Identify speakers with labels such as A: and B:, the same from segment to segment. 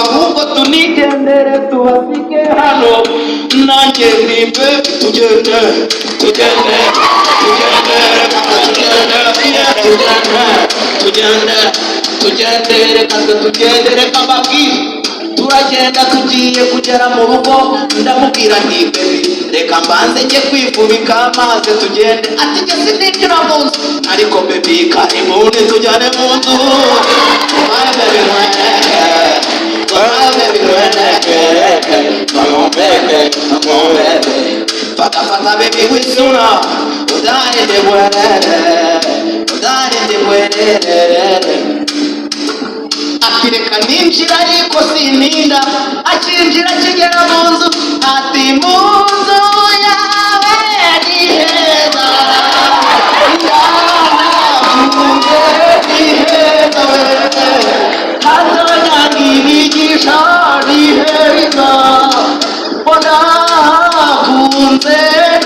A: ahubwo tunigendere tubasike hano nanjye nimbe tugende reka tugendere kababwira turagenda tugiye kugera mu rugo ndamubwira nti baby reka mbanze njye kwifubika maze tugende ati njye sinigera mu nzu ariko baby karibuni tujyane mu nzu fata baby wisura udarinde bwerere akireka ninjira ariko sininda akinjira kigera mu nzu ati mu nzu yawe ni heza hazonyangibigisha ni heza onakunze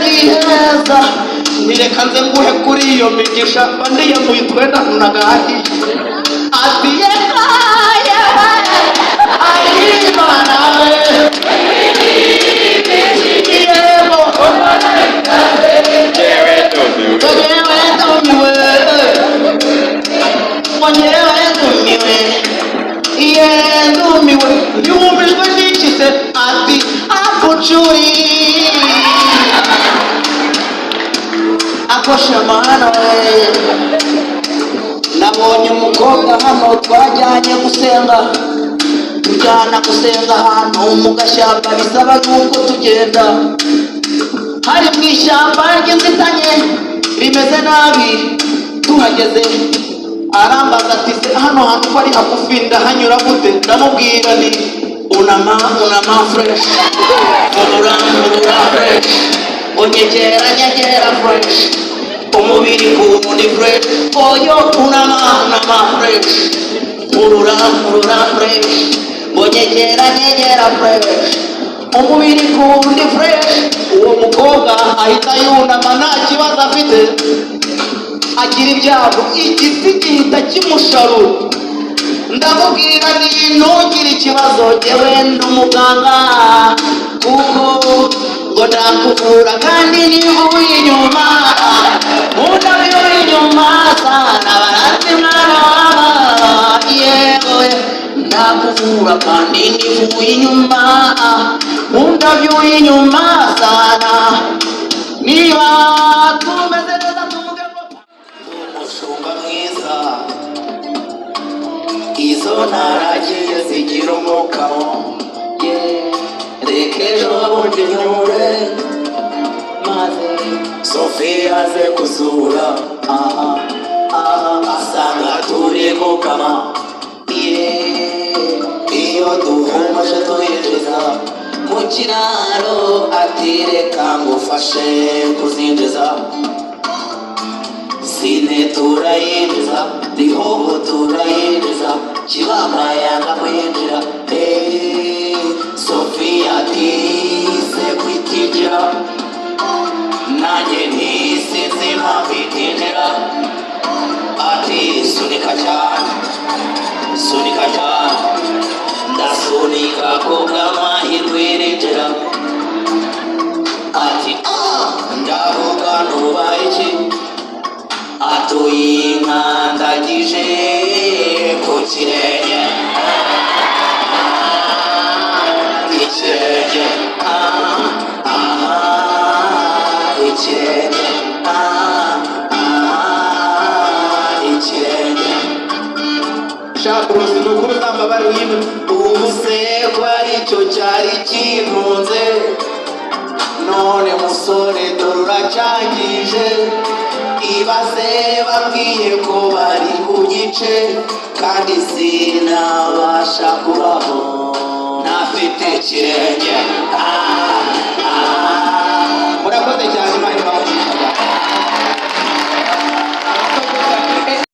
A: ni heza nireka nze nguhe kuri iyo migisha bandiye muyitwenda nunagahi ati nabonye umukobwa hano twajyanye gusenga tujyana gusenga ahantu mu gashyamba bisaba yuko tugenda hari mu ishyamba ry'inzitanye rimeze nabi tuhageze arambaza ati se hano hantu ko ari hagufi ndahanyura gute ndamubwira ni unama fresh unura fresh nyegera fresh umubiri kundi fresh oyo unama fresh urura fresh nyegera fresh umubiri kundi fresh uwo mukobwa ahita yunama nta kibazo afite agira ibyago igiti gihita kimusharura ndamubwira ni ntugire ikibazo jyewe n'umuganga kuko ngo ndakuvura kandi nivuye inyuma undavuye inyuma sana baranzi mwana waba yewe ndakuvura kandi nivuye inyuma undavuye inyuma sana niba tumeze neza tuvuge ngo umushumba mwiza izo ntaragiye zigira umukamo reka ejo bundi nyure maze Sophia aze kuzura asanga turi gukama iyo duhumuje tuyinjiza mu kiraro ati reka ngufashe kuzinjiza sine turayinjiza rihoho turayinjiza kibamba yanga kuyinjira Sophia ati se kwitinjira nanjye ntisinzi impamvu itinjira ati sunika cyane ndasunika ko bw'amahirwe irinjira ati ndavuga nubaye iki atuye inkandagije ku kirenge ikirenge shaka ubuzima bw'ubuzamba bari wino ubuse ko aricyo cyari kintunze none musore dore uracyangije ibaze babwiye ko bari bunyice kandi sinabasha kubaho ntafite ikirenge